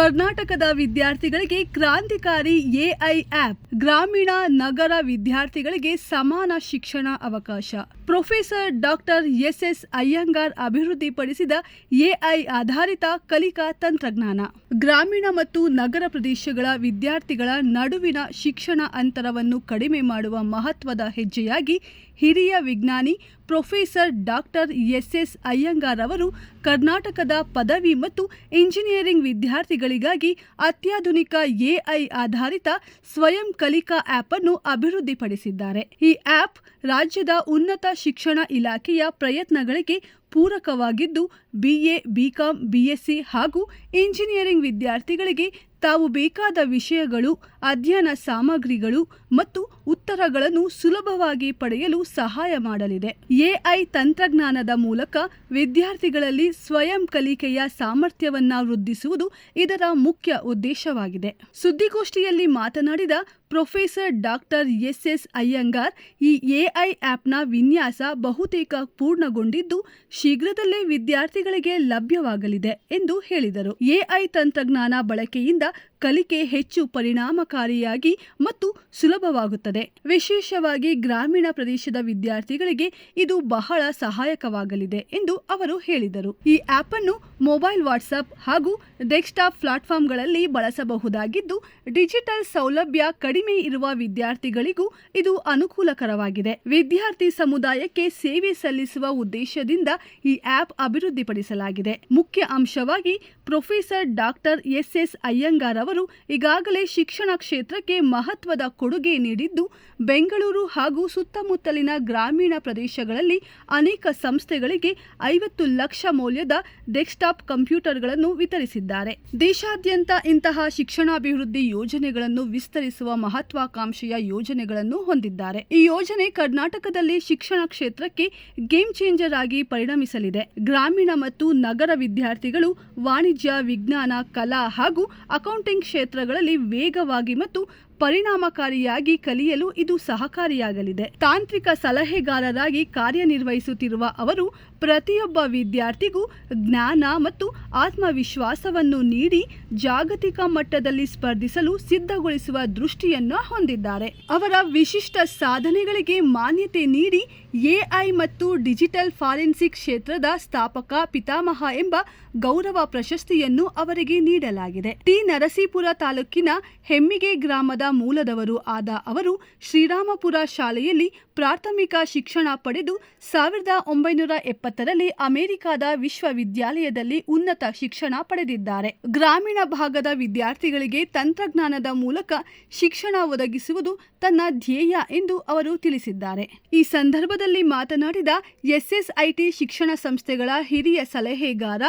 ಕರ್ನಾಟಕದ ವಿದ್ಯಾರ್ಥಿಗಳಿಗೆ ಕ್ರಾಂತಿಕಾರಿ ಎಐ ಆಪ್. ಗ್ರಾಮೀಣ ನಗರ ವಿದ್ಯಾರ್ಥಿಗಳಿಗೆ ಸಮಾನ ಶಿಕ್ಷಣ ಅವಕಾಶ. ಪ್ರೊಫೆಸರ್ ಡಾಕ್ಟರ್ ಎಸ್ ಅಯ್ಯಂಗಾರ್ ಅಭಿವೃದ್ಧಿಪಡಿಸಿದ ಎಐ ಆಧಾರಿತ ಕಲಿಕಾ ತಂತ್ರಜ್ಞಾನ ಗ್ರಾಮೀಣ ಮತ್ತು ನಗರ ಪ್ರದೇಶಗಳ ವಿದ್ಯಾರ್ಥಿಗಳ ನಡುವಿನ ಶಿಕ್ಷಣ ಅಂತರವನ್ನು ಕಡಿಮೆ ಮಾಡುವ ಮಹತ್ವದ ಹೆಜ್ಜೆಯಾಗಿ ಹಿರಿಯ ವಿಜ್ಞಾನಿ ಪ್ರೊಫೆಸರ್ ಡಾಕ್ಟರ್ ಎಸ್ ಅಯ್ಯಂಗಾರ್ ಅವರು ಕರ್ನಾಟಕದ ಪದವಿ ಮತ್ತು ಇಂಜಿನಿಯರಿಂಗ್ ವಿದ್ಯಾರ್ಥಿಗಳಿಗಾಗಿ ಅತ್ಯಾಧುನಿಕ ಎಐ ಆಧಾರಿತ ಸ್ವಯಂ ಕಲಿಕಾ ಆಪ್ ಅನ್ನು ಅಭಿವೃದ್ಧಿಪಡಿಸಿದ್ದಾರೆ. ಈ ಆಪ್ ರಾಜ್ಯದ ಉನ್ನತ ಶಿಕ್ಷಣ ಇಲಾಖೆಯ ಪ್ರಯತ್ನಗಳಿಗೆ ಪೂರಕವಾಗಿದ್ದು, ಬಿಎ, ಬಿಕಾಂ, ಬಿಎಸ್ಸಿ ಹಾಗೂ ಇಂಜಿನಿಯರಿಂಗ್ ವಿದ್ಯಾರ್ಥಿಗಳಿಗೆ ತಾವು ಬೇಕಾದ ವಿಷಯಗಳು, ಅಧ್ಯಯನ ಸಾಮಗ್ರಿಗಳು ಮತ್ತು ಉತ್ತರಗಳನ್ನು ಸುಲಭವಾಗಿ ಪಡೆಯಲು ಸಹಾಯ ಮಾಡಲಿದೆ. ಎಐ ತಂತ್ರಜ್ಞಾನದ ಮೂಲಕ ವಿದ್ಯಾರ್ಥಿಗಳಲ್ಲಿ ಸ್ವಯಂ ಕಲಿಕೆಯ ಸಾಮರ್ಥ್ಯವನ್ನು ವೃದ್ಧಿಸುವುದು ಇದರ ಮುಖ್ಯ ಉದ್ದೇಶವಾಗಿದೆ. ಸುದ್ದಿಗೋಷ್ಠಿಯಲ್ಲಿ ಮಾತನಾಡಿದ ಪ್ರೊಫೆಸರ್ ಡಾಕ್ಟರ್ ಎಸ್ ಅಯ್ಯಂಗಾರ್, ಈ ಎಐ ಆಪ್ನ ವಿನ್ಯಾಸ ಬಹುತೇಕ ಪೂರ್ಣಗೊಂಡಿದ್ದು ಶೀಘ್ರದಲ್ಲೇ ವಿದ್ಯಾರ್ಥಿಗಳಿಗೆ ಲಭ್ಯವಾಗಲಿದೆ ಎಂದು ಹೇಳಿದರು. ಎಐ ತಂತ್ರಜ್ಞಾನ ಬಳಕೆಯಿಂದ ಕಲಿಕೆ ಹೆಚ್ಚು ಪರಿಣಾಮಕಾರಿಯಾಗಿ ಮತ್ತು ಸುಲಭವಾಗುತ್ತದೆ. ವಿಶೇಷವಾಗಿ ಗ್ರಾಮೀಣ ಪ್ರದೇಶದ ವಿದ್ಯಾರ್ಥಿಗಳಿಗೆ ಇದು ಬಹಳ ಸಹಾಯಕವಾಗಲಿದೆ ಎಂದು ಅವರು ಹೇಳಿದರು. ಈ ಆಪ್ ಅನ್ನು ಮೊಬೈಲ್, ವಾಟ್ಸ್ಆಪ್ ಹಾಗೂ ಡೆಸ್ಕ್ಟಾಪ್ ಪ್ಲಾಟ್ಫಾರ್ಮ್ಗಳಲ್ಲಿ ಬಳಸಬಹುದಾಗಿದ್ದು, ಡಿಜಿಟಲ್ ಸೌಲಭ್ಯ ಕಡಿಮೆ ಇರುವ ವಿದ್ಯಾರ್ಥಿಗಳಿಗೂ ಇದು ಅನುಕೂಲಕರವಾಗಿದೆ. ವಿದ್ಯಾರ್ಥಿ ಸಮುದಾಯಕ್ಕೆ ಸೇವೆ ಸಲ್ಲಿಸುವ ಉದ್ದೇಶದಿಂದ ಈ ಆಪ್ ಅಭಿವೃದ್ಧಿಪಡಿಸಲಾಗಿದೆ. ಮುಖ್ಯ ಅಂಶವಾಗಿ ಪ್ರೊಫೆಸರ್ ಡಾಕ್ಟರ್ ಎಸ್ ಅಯ್ಯಂಗಾರ್ ಅವರು ಈಗಾಗಲೇ ಶಿಕ್ಷಣ ಕ್ಷೇತ್ರಕ್ಕೆ ಮಹತ್ವದ ಕೊಡುಗೆ ನೀಡಿದ್ದು, ಬೆಂಗಳೂರು ಹಾಗೂ ಸುತ್ತಮುತ್ತಲಿನ ಗ್ರಾಮೀಣ ಪ್ರದೇಶಗಳಲ್ಲಿ ಅನೇಕ ಸಂಸ್ಥೆಗಳಿಗೆ 50 ಲಕ್ಷ ಮೌಲ್ಯದ ಡೆಸ್ಕ್ಟಾಪ್ ಕಂಪ್ಯೂಟರ್ಗಳನ್ನು ವಿತರಿಸಿದ್ದಾರೆ. ದೇಶಾದ್ಯಂತ ಇಂತಹ ಶಿಕ್ಷಣಾಭಿವೃದ್ಧಿ ಯೋಜನೆಗಳನ್ನು ವಿಸ್ತರಿಸುವ ಮಹತ್ವಾಕಾಂಕ್ಷೆಯ ಯೋಜನೆಗಳನ್ನು ಹೊಂದಿದ್ದಾರೆ. ಈ ಯೋಜನೆ ಕರ್ನಾಟಕದಲ್ಲಿ ಶಿಕ್ಷಣ ಕ್ಷೇತ್ರಕ್ಕೆ ಗೇಮ್ ಚೇಂಜರ್ ಆಗಿ ಪರಿಣಮಿಸಲಿದೆ. ಗ್ರಾಮೀಣ ಮತ್ತು ನಗರ ವಿದ್ಯಾರ್ಥಿಗಳು ವಾಣಿಜ್ಯ, ವಿಜ್ಞಾನ, ಕಲಾ ಹಾಗೂ ಅಕೌಂಟಿಂಗ್ ಕ್ಷೇತ್ರಗಳಲ್ಲಿ ವೇಗವಾಗಿ ಮತ್ತು ಪರಿಣಾಮಕಾರಿಯಾಗಿ ಕಲಿಯಲು ಇದು ಸಹಕಾರಿಯಾಗಲಿದೆ. ತಾಂತ್ರಿಕ ಸಲಹೆಗಾರರಾಗಿ ಕಾರ್ಯನಿರ್ವಹಿಸುತ್ತಿರುವ ಅವರು ಪ್ರತಿಯೊಬ್ಬ ವಿದ್ಯಾರ್ಥಿಗೂ ಜ್ಞಾನ ಮತ್ತು ಆತ್ಮವಿಶ್ವಾಸವನ್ನು ನೀಡಿ ಜಾಗತಿಕ ಮಟ್ಟದಲ್ಲಿ ಸ್ಪರ್ಧಿಸಲು ಸಿದ್ಧಗೊಳಿಸುವ ದೃಷ್ಟಿಯನ್ನು ಹೊಂದಿದ್ದಾರೆ. ಅವರ ವಿಶಿಷ್ಟ ಸಾಧನೆಗಳಿಗೆ ಮಾನ್ಯತೆ ನೀಡಿ ಎಐ ಮತ್ತು ಡಿಜಿಟಲ್ ಫಾರೆನ್ಸಿಕ್ ಕ್ಷೇತ್ರದ ಸ್ಥಾಪಕ ಪಿತಾಮಹ ಎಂಬ ಗೌರವ ಪ್ರಶಸ್ತಿಯನ್ನು ಅವರಿಗೆ ನೀಡಲಾಗಿದೆ. ಟಿ. ನರಸೀಪುರ ತಾಲೂಕಿನ ಹೆಮ್ಮಿಗೆ ಗ್ರಾಮದ ಮೂಲದವರು ಆದ ಅವರು ಶ್ರೀರಾಮಪುರ ಶಾಲೆಯಲ್ಲಿ ಪ್ರಾಥಮಿಕ ಶಿಕ್ಷಣ ಪಡೆದು 1970ರಲ್ಲಿ ಅಮೆರಿಕದ ವಿಶ್ವವಿದ್ಯಾಲಯದಲ್ಲಿ ಉನ್ನತ ಶಿಕ್ಷಣ ಪಡೆದಿದ್ದಾರೆ. ಗ್ರಾಮೀಣ ಭಾಗದ ವಿದ್ಯಾರ್ಥಿಗಳಿಗೆ ತಂತ್ರಜ್ಞಾನದ ಮೂಲಕ ಶಿಕ್ಷಣ ಒದಗಿಸುವುದು ತನ್ನ ಧ್ಯೇಯ ಎಂದು ಅವರು ತಿಳಿಸಿದ್ದಾರೆ. ಈ ಸಂದರ್ಭದಲ್ಲಿ ಮಾತನಾಡಿದ ಎಸ್ಎಸ್ಐಟಿ ಶಿಕ್ಷಣ ಸಂಸ್ಥೆಗಳ ಹಿರಿಯ ಸಲಹೆಗಾರ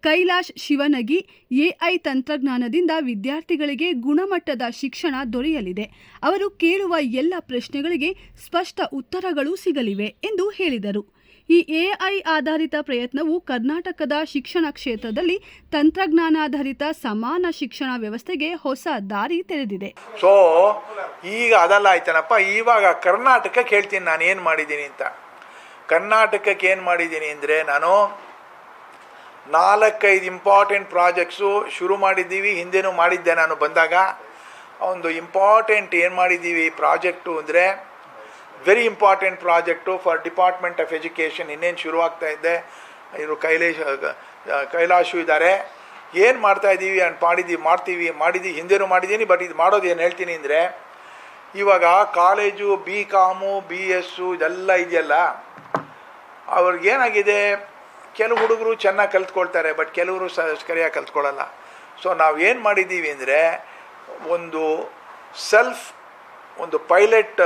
ಕೈಲಾಶ್ ಶಿವನಗಿ, ಎಐ ತಂತ್ರಜ್ಞಾನದಿಂದ ವಿದ್ಯಾರ್ಥಿಗಳಿಗೆ ಗುಣಮಟ್ಟದ ಶಿಕ್ಷಣ ದೊರೆಯಲಿದೆ. ಅವರು ಕೇಳುವ ಎಲ್ಲ ಪ್ರಶ್ನೆಗಳಿಗೆ ಸ್ಪಷ್ಟ ಉತ್ತರಗಳು ಸಿಗಲಿವೆ ಎಂದು ಹೇಳಿದರು. ಈ ಎಐ ಆಧಾರಿತ ಪ್ರಯತ್ನವು ಕರ್ನಾಟಕದ ಶಿಕ್ಷಣ ಕ್ಷೇತ್ರದಲ್ಲಿ ತಂತ್ರಜ್ಞಾನಾಧಾರಿತ ಸಮಾನ ಶಿಕ್ಷಣ ವ್ಯವಸ್ಥೆಗೆ ಹೊಸ ದಾರಿ ತೆರೆದಿದೆ. ಸೊ ಈಗ ಅದೆಲ್ಲ ಆಯ್ತನಪ್ಪ. ಇವಾಗ ಕರ್ನಾಟಕಕ್ಕೆ ಹೇಳ್ತೀನಿ ನಾನು ಏನು ಮಾಡಿದ್ದೀನಿ ಅಂತ. ಕರ್ನಾಟಕಕ್ಕೆ ಏನು ಮಾಡಿದ್ದೀನಿ ಅಂದರೆ, ನಾನು 4-5 ಇಂಪಾರ್ಟೆಂಟ್ ಪ್ರಾಜೆಕ್ಟ್ಸು ಶುರು ಮಾಡಿದ್ದೀವಿ. ಹಿಂದೆನೂ ಮಾಡಿದ್ದೆ ನಾನು ಬಂದಾಗ. ಒಂದು ಇಂಪಾರ್ಟೆಂಟ್ ಏನು ಮಾಡಿದ್ದೀವಿ ಪ್ರಾಜೆಕ್ಟು ಅಂದರೆ, very important project for department of education. ಇನ್ನೇನು ಶುರುವಾಗ್ತಾ ಇದ್ದೆ, ಇವರು ಕೈಲಾಶು ಇದ್ದಾರೆ. ಏನು ಮಾಡ್ತಾಯಿದ್ದೀವಿ ಮಾಡಿದ್ದೀವಿ ಹಿಂದೆನೂ ಮಾಡಿದ್ದೀನಿ. ಬಟ್ ಇದು ಮಾಡೋದು ಏನು ಹೇಳ್ತೀನಿ ಅಂದರೆ, ಇವಾಗ ಕಾಲೇಜು ಬಿಕಾಮು, BS ಇದೆಲ್ಲ ಇದೆಯಲ್ಲ, ಅವ್ರಿಗೇನಾಗಿದೆ, ಕೆಲವು ಹುಡುಗರು ಚೆನ್ನಾಗಿ ಕಲ್ತ್ಕೊಳ್ತಾರೆ, ಬಟ್ ಕೆಲವರು ಸರಿಯಾಗಿ ಕಲ್ತ್ಕೊಳ್ಳಲ್ಲ. ಸೊ ನಾವು ಏನು ಮಾಡಿದ್ದೀವಿ ಅಂದರೆ, ಒಂದು ಪೈಲಟ್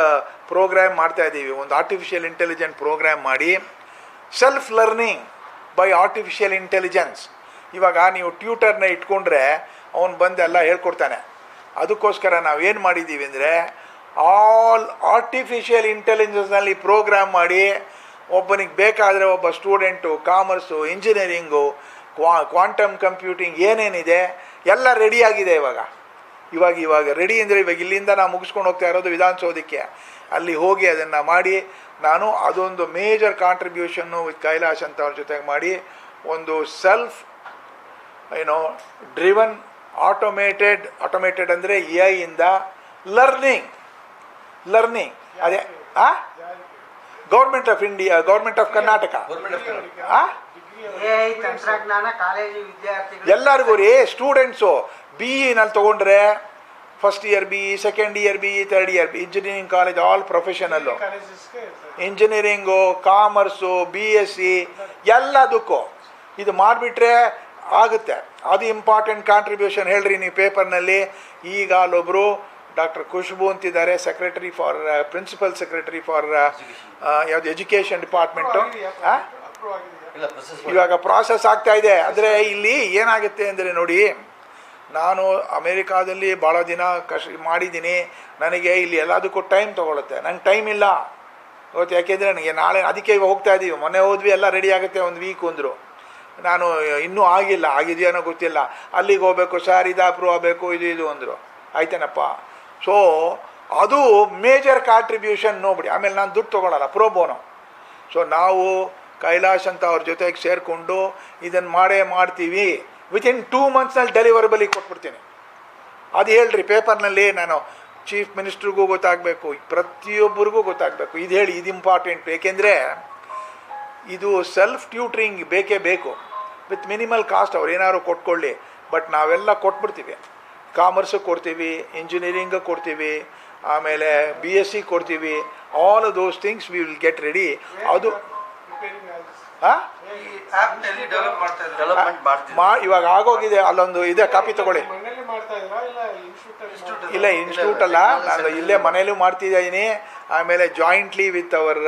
ಪ್ರೋಗ್ರಾಮ್ ಮಾಡ್ತಾಯಿದ್ದೀವಿ. ಒಂದು ಆರ್ಟಿಫಿಷಿಯಲ್ ಇಂಟೆಲಿಜೆಂಟ್ ಪ್ರೋಗ್ರಾಮ್ ಮಾಡಿ, self learning by artificial intelligence. ಇವಾಗ ನೀವು ಟ್ಯೂಟರ್ನ ಇಟ್ಕೊಂಡ್ರೆ ಅವನು ಬಂದು ಎಲ್ಲ ಹೇಳ್ಕೊಡ್ತಾನೆ. ಅದಕ್ಕೋಸ್ಕರ ನಾವು ಏನು ಮಾಡಿದ್ದೀವಿ ಅಂದರೆ, ಆಲ್ ಆರ್ಟಿಫಿಷಿಯಲ್ ಇಂಟೆಲಿಜೆನ್ಸ್ನಲ್ಲಿ ಪ್ರೋಗ್ರಾಮ್ ಮಾಡಿ, ಒಬ್ಬನಿಗೆ ಬೇಕಾದರೆ ಒಬ್ಬ student commerce, engineering, quantum computing ಏನೇನಿದೆ ಎಲ್ಲ ರೆಡಿಯಾಗಿದೆ. ಇವಾಗ ರೆಡಿ ಅಂದರೆ, ಇವಾಗ ಇಲ್ಲಿಂದ ನಾವು ಮುಗಿಸ್ಕೊಂಡು ಹೋಗ್ತಾ ಇರೋದು ವಿಧಾನಸೌಧಕ್ಕೆ. ಅಲ್ಲಿ ಹೋಗಿ ಅದನ್ನು ಮಾಡಿ, ನಾನು ಅದೊಂದು ಮೇಜರ್ ಕಾಂಟ್ರಿಬ್ಯೂಷನ್ನು ವಿತ್ ಕೈಲಾಶ್ ಅಂತ ಅವ್ರ ಜೊತೆಗೆ ಮಾಡಿ, ಒಂದು ಸೆಲ್ಫ್ ಡ್ರಿವನ್ ಆಟೋಮೇಟೆಡ್ ಅಂದರೆ ಎ ಐಯಿಂದ ಲರ್ನಿಂಗ್ ಅದೇ government of India, government of Karnataka ತಂತ್ರಜ್ಞಾನ ಕಾಲೇಜು ವಿದ್ಯಾರ್ಥಿಗಳು ಎಲ್ಲರಿಗೂ ರೀ. ಸ್ಟೂಡೆಂಟ್ಸು ಬಿ ಇನಲ್ಲಿ ತೊಗೊಂಡ್ರೆ first year B, second year B, third year B, engineering college all professional, engineering, commerce, BSc ಎಲ್ಲದಕ್ಕೂ ಇದು ಮಾಡಿಬಿಟ್ರೆ ಆಗುತ್ತೆ. ಅದು ಇಂಪಾರ್ಟೆಂಟ್ ಕಾಂಟ್ರಿಬ್ಯೂಷನ್ ಹೇಳ್ರಿ ನೀವು ಪೇಪರ್ನಲ್ಲಿ. ಈಗ ಅಲ್ಲೊಬ್ಬರು ಡಾಕ್ಟರ್ ಖುಷ್ಬು ಅಂತಿದ್ದಾರೆ, secretary for principal secretary for ಯಾವುದು ಎಜುಕೇಷನ್ ಡಿಪಾರ್ಟ್ಮೆಂಟು. ಇವಾಗ ಪ್ರಾಸೆಸ್ ಆಗ್ತಾ ಇದೆ. ಅಂದರೆ ಇಲ್ಲಿ ಏನಾಗುತ್ತೆ ಅಂದರೆ ನೋಡಿ, ನಾನು ಅಮೇರಿಕಾದಲ್ಲಿ ಭಾಳ ದಿನ ಮಾಡಿದ್ದೀನಿ. ನನಗೆ ಇಲ್ಲಿ ಎಲ್ಲದಕ್ಕೂ ಟೈಮ್ ತೊಗೊಳುತ್ತೆ. ನಂಗೆ ಟೈಮ್ ಇಲ್ಲ ಇವತ್ತು, ಯಾಕೆಂದರೆ ನನಗೆ ನಾಳೆ ಅದಕ್ಕೆ ಇವಾಗ ಹೋಗ್ತಾ ಇದ್ದೀವಿ. ಮೊನ್ನೆ ಹೋದ್ವಿ, ಎಲ್ಲ ರೆಡಿ ಆಗುತ್ತೆ ಒಂದು ವೀಕ್ ಅಂದರು. ನಾನು ಇನ್ನೂ ಆಗಿದೆಯೋ ಗೊತ್ತಿಲ್ಲ. ಅಲ್ಲಿಗೆ ಹೋಗಬೇಕು ಸರ್, ಇದು ಅಪ್ರೂವ್ ಆಗಬೇಕು, ಇದು ಅಂದರು. ಆಯ್ತೇನಪ್ಪ. ಸೊ ಅದು ಮೇಜರ್ ಕಾಂಟ್ರಿಬ್ಯೂಷನ್ ನೋಡ್ಬಿಡಿ. ಆಮೇಲೆ ನಾನು ದುಡ್ಡು ತೊಗೊಳಲ್ಲ, ಪ್ರೋಬೋನೋ. ಸೊ ನಾವು ಕೈಲಾಶ್ ಅಂತ ಅವ್ರ ಜೊತೆಗೆ ಸೇರಿಕೊಂಡು ಇದನ್ನು ಮಾಡ್ತೀವಿ. ವಿತಿನ್ 2 monthsನಲ್ಲಿ ಡೆಲಿವರಬಲಿಗೆ ಕೊಟ್ಬಿಡ್ತೀನಿ. ಅದು ಹೇಳ್ರಿ ಪೇಪರ್ನಲ್ಲಿ. ನಾನು ಚೀಫ್ ಮಿನಿಸ್ಟ್ರಿಗೂ ಗೊತ್ತಾಗಬೇಕು, ಪ್ರತಿಯೊಬ್ಬರಿಗೂ ಗೊತ್ತಾಗಬೇಕು. ಇದು ಹೇಳಿ, ಇದು ಇಂಪಾರ್ಟೆಂಟ್. ಏಕೆಂದರೆ ಇದು ಸೆಲ್ಫ್ ಟ್ಯೂಟ್ರಿಂಗ್ ಬೇಕೇ ಬೇಕು. ವಿತ್ ಮಿನಿಮಲ್ ಕಾಸ್ಟ್ ಅವ್ರು ಏನಾದ್ರು ಕೊಟ್ಕೊಳ್ಳಿ. ಬಟ್ ನಾವೆಲ್ಲ ಕೊಟ್ಬಿಡ್ತೀವಿ. ಕಾಮರ್ಸಿಗೆ ಕೊಡ್ತೀವಿ, ಇಂಜಿನಿಯರಿಂಗ್ ಕೊಡ್ತೀವಿ, ಆಮೇಲೆ BSc ಕೊಡ್ತೀವಿ. All those things we will get ready. ಅದು ಇವಾಗ ಆಗೋಗಿದೆ. ಅಲ್ಲೊಂದು ಇದೆ, ಕಾಪಿ ತಗೊಳ್ಳಿ. ಇಲ್ಲ, ಇನ್ಸ್ಟಿಟ್ಯೂಟ್ ಅಲ್ಲ, ನಾನು ಇಲ್ಲೇ ಮನೇಲೂ ಮಾಡ್ತಿದ್ದೀನಿ. ಆಮೇಲೆ jointly with our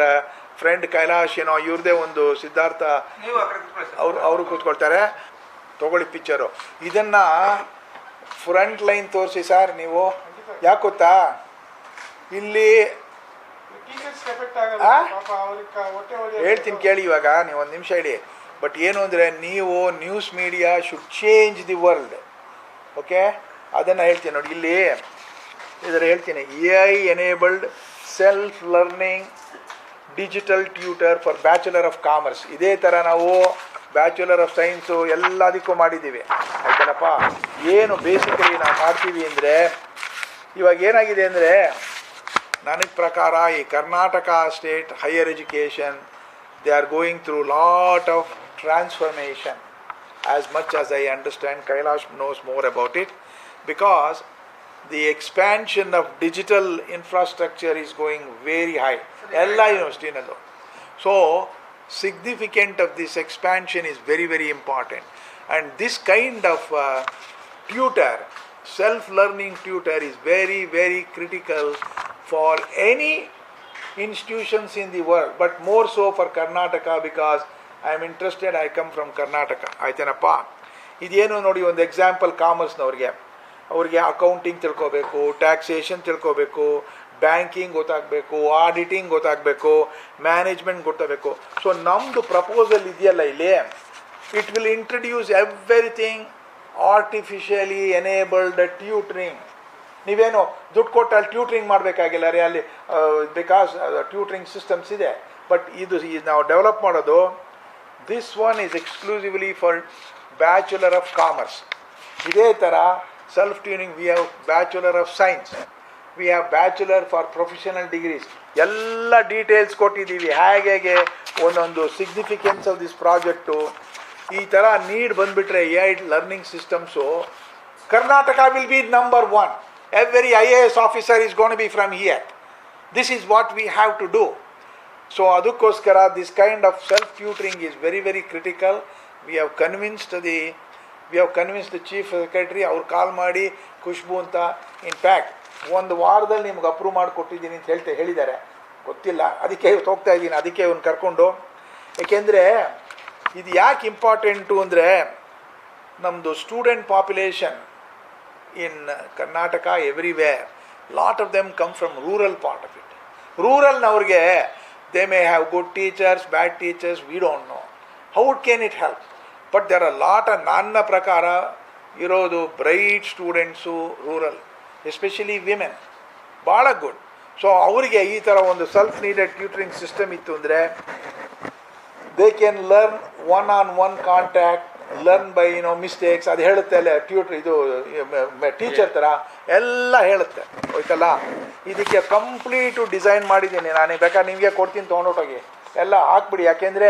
friend Kailash, ಇವ್ರದೇ ಒಂದು ಸಿದ್ಧಾರ್ಥ ಅವರು ಕೂತ್ಕೊಳ್ತಾರೆ. ತಗೊಳ್ಳಿ ಪಿಕ್ಚರು. ಇದನ್ನು ಫ್ರಂಟ್ ಲೈನ್ ತೋರಿಸಿ ಸರ್ ನೀವು. ಯಾಕೆ ಗೊತ್ತಾ, ಇಲ್ಲಿ ಹೇಳ್ತೀನಿ ಕೇಳಿ. ಇವಾಗ ನೀವು ಒಂದು ನಿಮಿಷ ಹೇಳಿ. ಬಟ್ ಏನು ಅಂದರೆ, ನೀವು news media should change the world. Okay, ಅದನ್ನು ಹೇಳ್ತೀನಿ ನೋಡಿ. ಇಲ್ಲಿ ಇದರ ಹೇಳ್ತೀನಿ, AI enabled self learning digital tutor for bachelor of commerce. ಇದೇ ಥರ ನಾವು ಬ್ಯಾಚುಲರ್ ಆಫ್ ಸೈನ್ಸು ಎಲ್ಲದಕ್ಕೂ ಮಾಡಿದ್ದೀವಿ. ಆಯ್ತಲ್ಲಪ್ಪ. ಏನು ಬೇಸಿಕಲಿ ನಾವು ಮಾಡ್ತೀವಿ ಅಂದರೆ, ಇವಾಗ ಏನಾಗಿದೆ ಅಂದರೆ, ನನಗೆ ಪ್ರಕಾರ ಈ Karnataka state higher education, they are going through lot of transformation. As much as I understand, Kailash knows more about it, because the expansion of digital infrastructure is going very high. ಎಲ್ಲ ಯೂನಿವರ್ಸಿಟಿನಲ್ಲೂ. So significant of this expansion is very, very important. And this kind of tutor, self-learning tutor, is very, very critical for any institutions in the world, but more so for Karnataka, because I am interested, I come from Karnataka. ಆಯ್ತೇನಪ್ಪ. ಇದೇನು ನೋಡಿ, ಒಂದು example ಕಾಮರ್ಸ್ನವ್ರಿಗೆ, ಅವ್ರಿಗೆ accounting ತಿಳ್ಕೊಬೇಕು, taxation ತಿಳ್ಕೊಬೇಕು, banking ಗೊತ್ತಾಗಬೇಕು, auditing ಗೊತ್ತಾಗಬೇಕು, management ಗೊತ್ತಾಗಬೇಕು. So ನಮ್ಮದು ಪ್ರಪೋಸಲ್ ಇದೆಯಲ್ಲ ಇಲ್ಲಿ, it will introduce everything artificially enabled tutoring. ನೀವೇನು ದುಡ್ಡು ಕೊಟ್ಟು ಅಲ್ಲಿ ಟ್ಯೂಟ್ರಿಂಗ್ ಮಾಡಬೇಕಾಗಿಲ್ಲ ರೀ ಅಲ್ಲಿ, ಬಿಕಾಸ್ ಟ್ಯೂಟ್ರಿಂಗ್ ಸಿಸ್ಟಮ್ಸ್ ಇದೆ. ಬಟ್ ಇದು ನಾವು ಡೆವಲಪ್ ಮಾಡೋದು, this one is exclusively for bachelor of commerce. ಇದೇ ಥರ self tuning we have bachelor of science, we have bachelor for professional degrees. ಎಲ್ಲ ಡೀಟೇಲ್ಸ್ ಕೊಟ್ಟಿದ್ದೀವಿ, ಹೇಗೆ ಒಂದೊಂದು ಸಿಗ್ನಿಫಿಕೆನ್ಸ್ ಆಫ್ ದಿಸ್ ಪ್ರಾಜೆಕ್ಟು. ಈ ಥರ ನೀಡ್ ಬಂದುಬಿಟ್ರೆ AI learning systems, Karnataka will be number 1. Every IAS officer is going to be from here. This is what we have to do. So ಅದಕ್ಕೋಸ್ಕರ this kind of self tutoring is very, very critical. We have convinced the chief secretary. ಅವ್ರು ಕಾಲ್ ಮಾಡಿ ಖುಷ್ಬು ಅಂತ, in fact ಒಂದು ವಾರದಲ್ಲಿ ನಿಮ್ಗೆ approve ಮಾಡಿಕೊಟ್ಟಿದ್ದೀನಿ ಅಂತ ಹೇಳಿದ್ದಾರೆ. ಗೊತ್ತಿಲ್ಲ, ಅದಕ್ಕೆ ಇವತ್ತು ಹೋಗ್ತಾ ಇದ್ದೀನಿ. ಅದಕ್ಕೆ ಇವ್ನು ಕರ್ಕೊಂಡು. ಏಕೆಂದರೆ ಇದು ಯಾಕೆ ಇಂಪಾರ್ಟೆಂಟು ಅಂದರೆ, ನಮ್ಮದು student population in Karnataka, everywhere, lot of them come from rural part of it. Rural navrige, they may have good teachers, bad teachers, we don't know. How can it help? But there are a lot of nanna prakara irodu bright students rural, especially women, bala good. So avrige ee tara ಒಂದು self needed tutoring system ittu andre, they can learn one on one contact learn by mistakes ಅದು ಹೇಳುತ್ತೆ ಅಲ್ಲೇ ಇದು teacher ಥರ ಎಲ್ಲ ಹೇಳುತ್ತೆ ಹೋಯ್ತಲ್ಲ. ಇದಕ್ಕೆ ಕಂಪ್ಲೀಟು ಡಿಸೈನ್ ಮಾಡಿದ್ದೀನಿ ನಾನೇ, ಬೇಕಾದ್ರೆ ನಿಮಗೆ ಕೊಡ್ತೀನಿ ತೊಗೊಂಡೋಗಿ ಎಲ್ಲ ಹಾಕ್ಬಿಡಿ. ಯಾಕೆಂದರೆ